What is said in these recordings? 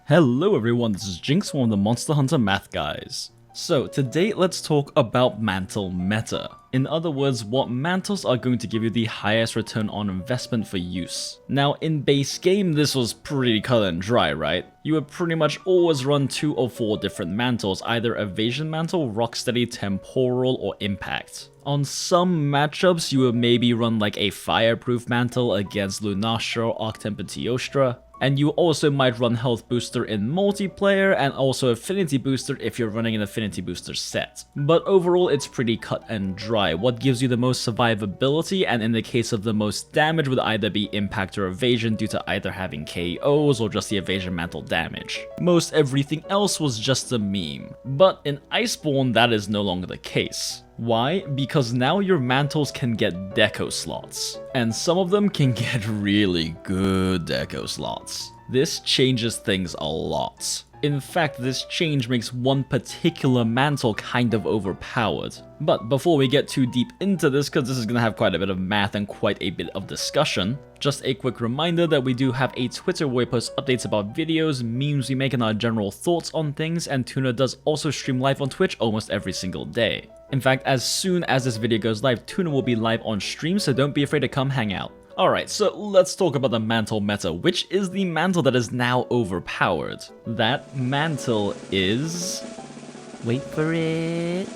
Hello everyone, this is Jinx, one of the Monster Hunter math guys. So today let's talk about Mantle meta. In other words, what mantles are going to give you the highest return on investment for use. Now in base game this was pretty cut and dry, right? You would pretty much always run 2 or 4 different mantles, either evasion mantle, rocksteady, temporal, or impact. On some matchups you would maybe run like a fireproof mantle against Lunastra or Arctempeteostra. And you also might run health booster in multiplayer and also affinity booster if you're running an affinity booster set. But overall it's pretty cut and dry. What gives you the most survivability and in the case of the most damage would either be impact or evasion due to either having KOs or just the evasion mantle damage. Most everything else was just a meme. But in Iceborne that is no longer the case. Why? Because now your mantles can get deco slots, and some of them can get really good deco slots. This changes things a lot. In fact, this change makes one particular mantle kind of overpowered. But before we get too deep into this, because this is going to have quite a bit of math and quite a bit of discussion, just a quick reminder that we do have a Twitter where we post updates about videos, memes we make, and our general thoughts on things, and Tuna does also stream live on Twitch almost every single day. In fact, as soon as this video goes live, Tuna will be live on stream, so don't be afraid to come hang out. Alright, so let's talk about the Mantle meta, which is the mantle that is now overpowered. That mantle is... wait for it...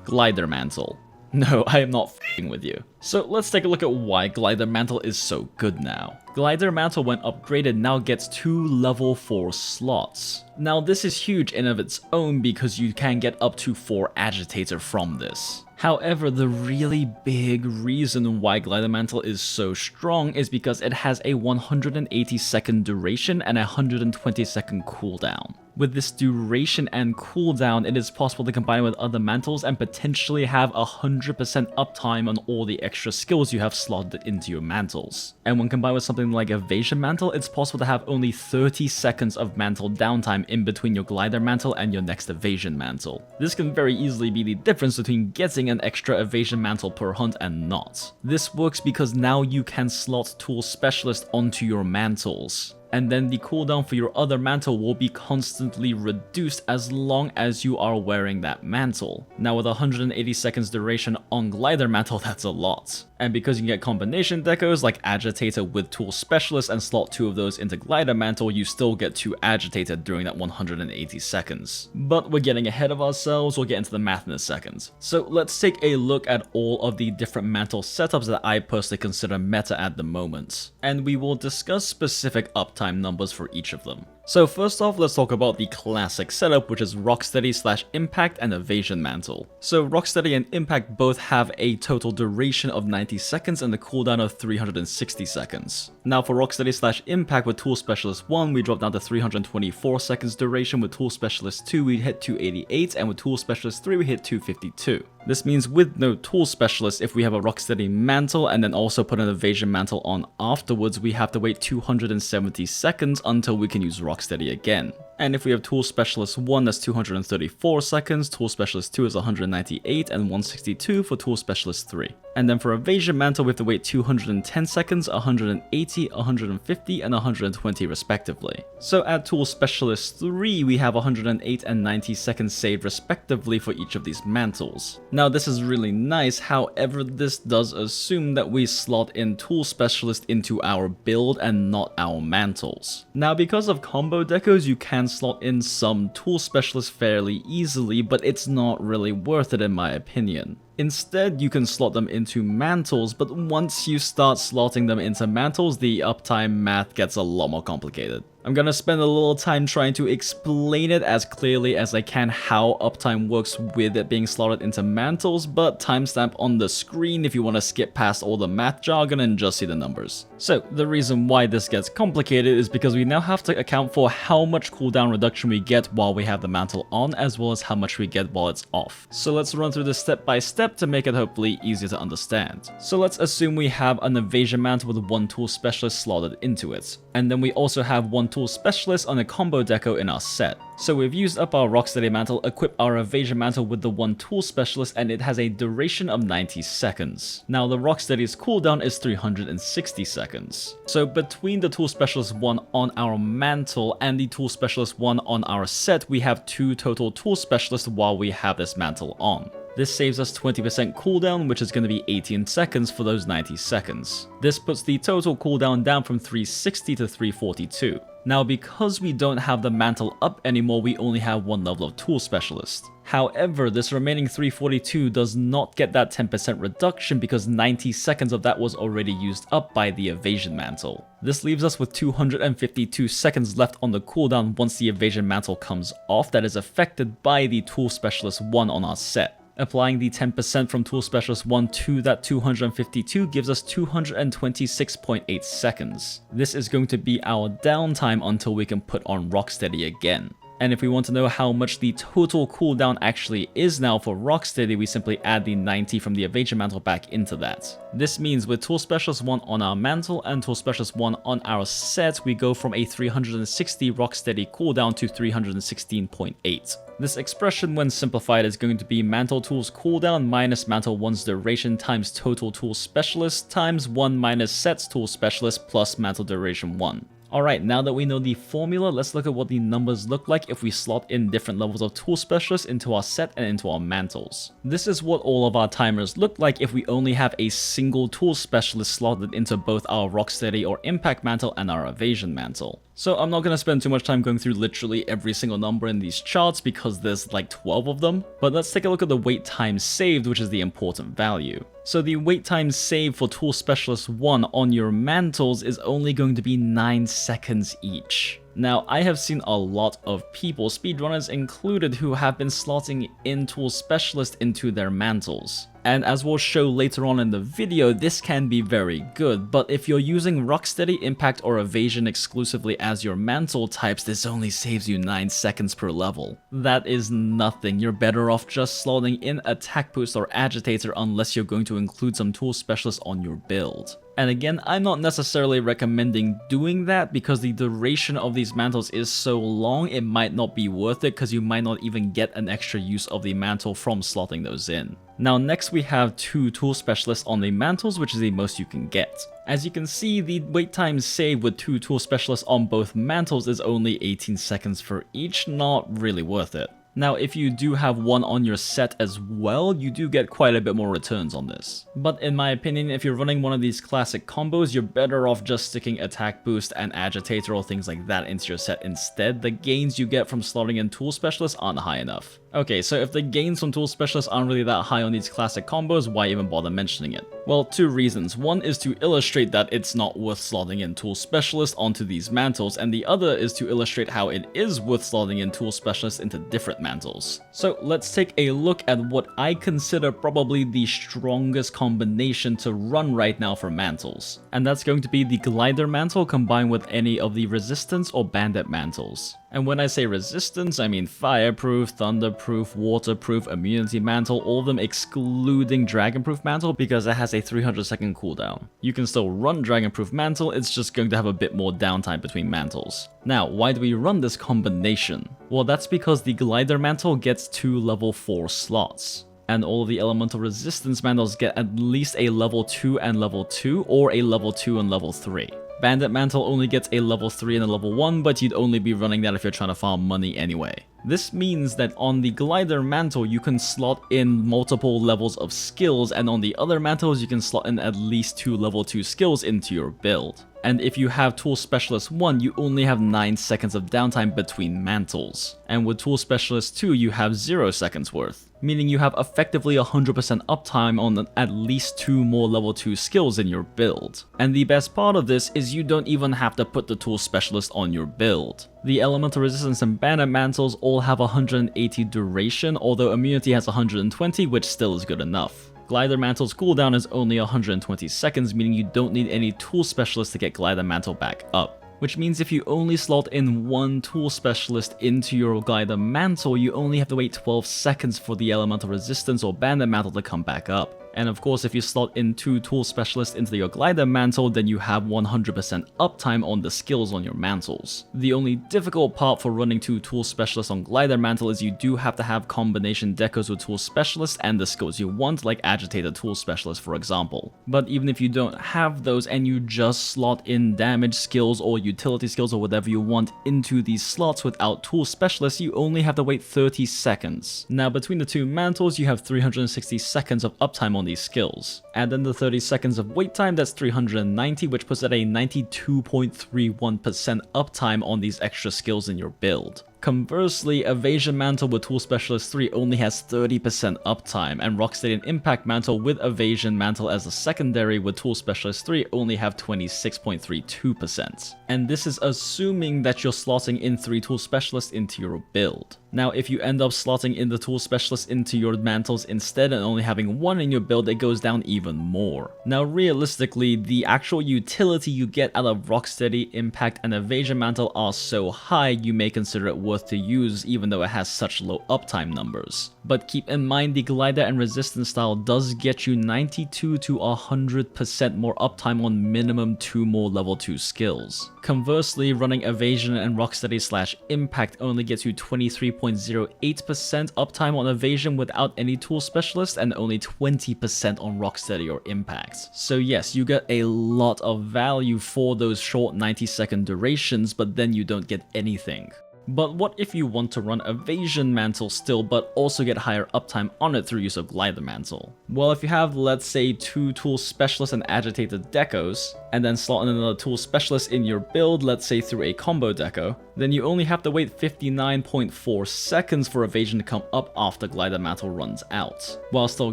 Glider Mantle. No, I am not f***ing with you. So let's take a look at why Glider Mantle is so good now. Glider Mantle, when upgraded, now gets 2 level 4 slots. Now this is huge in of its own because you can get up to 4 Agitator from this. However, the really big reason why Glider Mantle is so strong is because it has a 180 second duration and a 120 second cooldown. With this duration and cooldown, it is possible to combine with other mantles and potentially have 100% uptime on all the extra skills you have slotted into your mantles. And when combined with something like Evasion Mantle, it's possible to have only 30 seconds of mantle downtime in between your Glider Mantle and your next Evasion Mantle. This can very easily be the difference between getting an extra Evasion Mantle per hunt and not. This works because now you can slot Tool Specialist onto your mantles. And then the cooldown for your other mantle will be constantly reduced as long as you are wearing that mantle. Now with 180 seconds duration on Glider Mantle, that's a lot. And because you can get combination decos like Agitator with Tool Specialist and slot 2 of those into Glider Mantle, you still get 2 Agitator during that 180 seconds. But we're getting ahead of ourselves, we'll get into the math in a second. So let's take a look at all of the different mantle setups that I personally consider meta at the moment. And we will discuss specific uptime numbers for each of them. So first off, let's talk about the classic setup, which is rocksteady / impact and evasion mantle. So rocksteady and impact both have a total duration of 90 seconds and a cooldown of 360 seconds. Now for rocksteady / impact with Tool Specialist 1, we drop down to 324 seconds duration, with Tool Specialist 2 we hit 288, and with Tool Specialist 3 we hit 252. This means with no Tool Specialist, if we have a rocksteady mantle and then also put an evasion mantle on afterwards, we have to wait 270 seconds until we can use rocksteady again. And if we have Tool Specialist 1, that's 234 seconds, Tool Specialist 2 is 198, and 162 for Tool Specialist 3. And then for Evasion Mantle, we have to wait 210 seconds, 180, 150, and 120 respectively. So at Tool Specialist 3, we have 108 and 90 seconds saved respectively for each of these mantles. Now this is really nice, however this does assume that we slot in Tool Specialist into our build and not our mantles. Now because of combo decos, you can slot in some Tool Specialists fairly easily, but it's not really worth it in my opinion. Instead, you can slot them into mantles, but once you start slotting them into mantles, the uptime math gets a lot more complicated. I'm gonna spend a little time trying to explain it as clearly as I can how uptime works with it being slotted into mantles, but timestamp on the screen if you want to skip past all the math jargon and just see the numbers. So the reason why this gets complicated is because we now have to account for how much cooldown reduction we get while we have the mantle on, as well as how much we get while it's off. So let's run through this step by step to make it hopefully easier to understand. So let's assume we have an evasion mantle with 1 Tool Specialist slotted into it, and then we also have 1 tool specialist on a combo deco in our set. So we've used up our rocksteady mantle, equipped our evasion mantle with the one tool specialist, and it has a duration of 90 seconds. Now the rocksteady's cooldown is 360 seconds. So between the tool specialist 1 on our mantle and the tool specialist 1 on our set, we have 2 total tool specialists while we have this mantle on. This saves us 20% cooldown, which is going to be 18 seconds for those 90 seconds. This puts the total cooldown down from 360 to 342. Now because we don't have the mantle up anymore, we only have 1 level of tool specialist. However, this remaining 342 does not get that 10% reduction because 90 seconds of that was already used up by the evasion mantle. This leaves us with 252 seconds left on the cooldown once the evasion mantle comes off that is affected by the tool specialist 1 on our set. Applying the 10% from tool specialist 1 to that 252 gives us 226.8 seconds. This is going to be our downtime until we can put on rocksteady again. And if we want to know how much the total cooldown actually is now for rocksteady, we simply add the 90 from the evasion mantle back into that. This means with tool specialist 1 on our mantle and tool specialist 1 on our set, we go from a 360 rocksteady cooldown to 316.8. This expression, when simplified, is going to be mantle tools cooldown minus mantle 1's duration times total tool specialist times 1 minus sets tool specialist plus mantle duration 1. Alright, now that we know the formula, let's look at what the numbers look like if we slot in different levels of tool specialists into our set and into our mantles. This is what all of our timers look like if we only have a single tool specialist slotted into both our rocksteady or impact mantle and our evasion mantle. So I'm not going to spend too much time going through literally every single number in these charts because there's like 12 of them, but let's take a look at the wait time saved, which is the important value. So the wait time saved for tool specialist 1 on your mantles is only going to be 9 seconds each. Now, I have seen a lot of people, speedrunners included, who have been slotting in tool specialist into their mantles. And as we'll show later on in the video, this can be very good, but if you're using rocksteady, impact, or evasion exclusively as your mantle types, this only saves you 9 seconds per level. That is nothing. You're better off just slotting in attack boost or agitator unless you're going to include some tool specialist on your build. And again, I'm not necessarily recommending doing that because the duration of these mantles is so long, it might not be worth it because you might not even get an extra use of the mantle from slotting those in. Now next we have 2 tool specialists on the mantles, which is the most you can get. As you can see, the wait time saved with 2 tool specialists on both mantles is only 18 seconds for each, not really worth it. Now, if you do have one on your set as well, you do get quite a bit more returns on this. But in my opinion, if you're running one of these classic combos, you're better off just sticking attack boost and agitator or things like that into your set instead. The gains you get from slotting in tool specialists aren't high enough. Okay, so if the gains from tool specialists aren't really that high on these classic combos, why even bother mentioning it? Well, 2 reasons. One is to illustrate that it's not worth slotting in tool specialists onto these mantles, and the other is to illustrate how it is worth slotting in tool specialists into different mantles. So let's take a look at what I consider probably the strongest combination to run right now for mantles. And that's going to be the glider mantle combined with any of the resistance or bandit mantles. And when I say resistance, I mean fireproof, thunderproof, waterproof, immunity mantle, all of them excluding dragonproof mantle because it has a 300-second cooldown. You can still run dragonproof mantle, it's just going to have a bit more downtime between mantles. Now, why do we run this combination? Well, that's because the glider mantle gets 2 level 4 slots. And all of the elemental resistance mantles get at least a level 2 and level 2, or a level 2 and level 3. Bandit Mantle only gets a level 3 and a level 1, but you'd only be running that if you're trying to farm money anyway. This means that on the Glider Mantle, you can slot in multiple levels of skills, and on the other mantles, you can slot in at least 2 level 2 skills into your build. And if you have Tool Specialist 1, you only have 9 seconds of downtime between mantles. And with Tool Specialist 2, you have 0 seconds worth, meaning you have effectively 100% uptime on at least 2 more level 2 skills in your build. And the best part of this is you don't even have to put the Tool Specialist on your build. The Elemental Resistance and Bandit Mantles all have 180 duration, although Immunity has 120, which still is good enough. Glider Mantle's cooldown is only 120 seconds, meaning you don't need any Tool Specialist to get Glider Mantle back up. Which means if you only slot in 1 Tool Specialist into your Glider Mantle, you only have to wait 12 seconds for the Elemental Resistance or Bandit Mantle to come back up. And of course, if you slot in 2 tool specialists into your glider mantle, then you have 100% uptime on the skills on your mantles. The only difficult part for running 2 tool specialists on glider mantle is you do have to have combination decos with tool specialists and the skills you want, like agitator tool specialist for example. But even if you don't have those and you just slot in damage skills or utility skills or whatever you want into these slots without tool specialists, you only have to wait 30 seconds. Now between the 2 mantles, you have 360 seconds of uptime on these skills. Add in the 30 seconds of wait time, that's 390, which puts at a 92.31% uptime on these extra skills in your build. Conversely, Evasion Mantle with Tool Specialist 3 only has 30% uptime, and Rocksteady and Impact Mantle with Evasion Mantle as a secondary with Tool Specialist 3 only have 26.32%. And this is assuming that you're slotting in 3 Tool Specialists into your build. Now, if you end up slotting in the Tool Specialist into your mantles instead and only having 1 in your build, it goes down even more. Now, realistically, the actual utility you get out of Rocksteady, Impact, and Evasion Mantle are so high you may consider it worth to use even though it has such low uptime numbers. But keep in mind the glider and resistance style does get you 92 to 100% more uptime on minimum 2 more level 2 skills. Conversely, running Evasion and Rocksteady/Impact only gets you 23.08% uptime on Evasion without any tool specialist and only 20% on Rocksteady or Impact. So yes, you get a lot of value for those short 90-second durations, but then you don't get anything. But what if you want to run Evasion Mantle still, but also get higher uptime on it through use of Glider Mantle? Well, if you have, let's say, 2 Tool Specialists and Agitated Decos, and then slot in another Tool Specialist in your build, let's say through a combo deco, then you only have to wait 59.4 seconds for Evasion to come up after Glider Mantle runs out, while still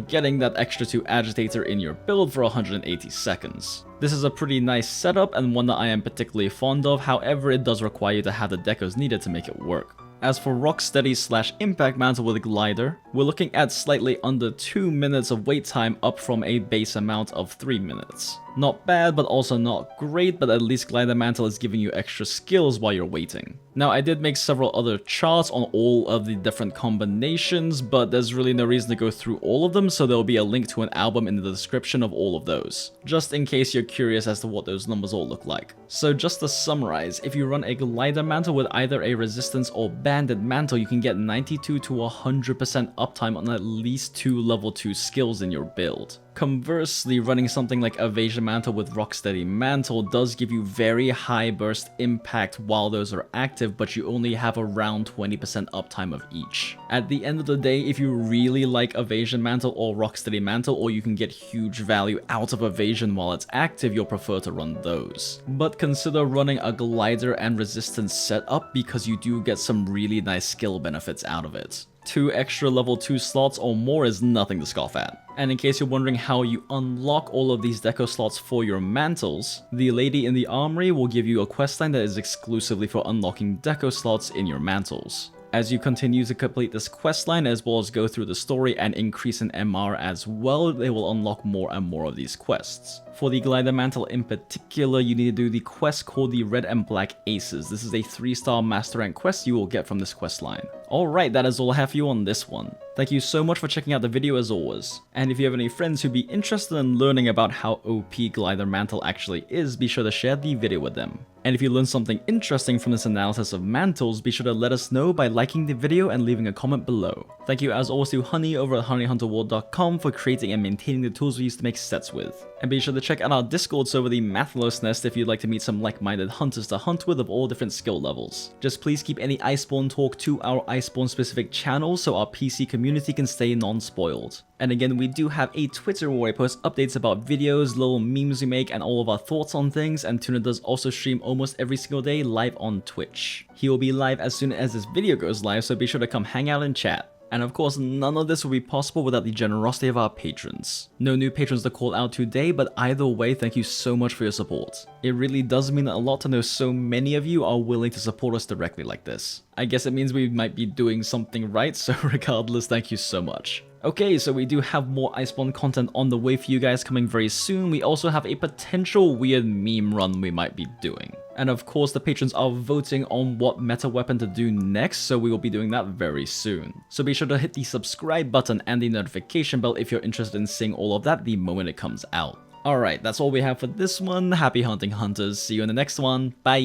getting that extra 2 Agitator in your build for 180 seconds. This is a pretty nice setup and one that I am particularly fond of, however it does require you to have the decos needed to make it work. As for Rocksteady/Impact Mantle with Glider, we're looking at slightly under 2 minutes of wait time up from a base amount of 3 minutes. Not bad, but also not great, but at least Glider Mantle is giving you extra skills while you're waiting. Now, I did make several other charts on all of the different combinations, but there's really no reason to go through all of them, so there'll be a link to an album in the description of all of those, just in case you're curious as to what those numbers all look like. So just to summarize, if you run a Glider Mantle with either a Resistance or Bandit Mantle, you can get 92 to 100% uptime on at least 2 level 2 skills in your build. Conversely, running something like Evasion Mantle with Rocksteady Mantle does give you very high burst impact while those are active, but you only have around 20% uptime of each. At the end of the day, if you really like Evasion Mantle or Rocksteady Mantle, or you can get huge value out of Evasion while it's active, you'll prefer to run those. But consider running a Glider and Resistance setup because you do get some really nice skill benefits out of it. 2 extra level 2 slots or more is nothing to scoff at. And in case you're wondering how you unlock all of these deco slots for your mantles, the lady in the armory will give you a questline that is exclusively for unlocking deco slots in your mantles. As you continue to complete this questline as well as go through the story and increase in MR as well, they will unlock more and more of these quests. For the Glider Mantle in particular, you need to do the quest called the Red and Black Aces. This is a 3-star master rank quest you will get from this questline. Alright, that is all I have for you on this one. Thank you so much for checking out the video as always. And if you have any friends who'd be interested in learning about how OP Glider Mantle actually is, be sure to share the video with them. And if you learned something interesting from this analysis of mantles, be sure to let us know by liking the video and leaving a comment below. Thank you as always to Honey over at honeyhunterworld.com for creating and maintaining the tools we use to make sets with. And be sure to check out our Discord server, the Mantles Nest, if you'd like to meet some like-minded hunters to hunt with of all different skill levels. Just please keep any Iceborne talk to our Iceborne specific channel so our PC community can stay non-spoiled. And again, we do have a Twitter where I post updates about videos, little memes we make, and all of our thoughts on things, and Tuna does also stream almost every single day live on Twitch. He will be live as soon as this video goes live, so be sure to come hang out and chat. And of course, none of this would be possible without the generosity of our patrons. No new patrons to call out today, but either way, thank you so much for your support. It really does mean a lot to know so many of you are willing to support us directly like this. I guess it means we might be doing something right, so regardless, thank you so much. Okay, so we do have more Iceborne content on the way for you guys coming very soon. We also have a potential weird meme run we might be doing. And of course, the patrons are voting on what meta weapon to do next, so we will be doing that very soon. So be sure to hit the subscribe button and the notification bell if you're interested in seeing all of that the moment it comes out. Alright, that's all we have for this one. Happy hunting, hunters. See you in the next one. Bye!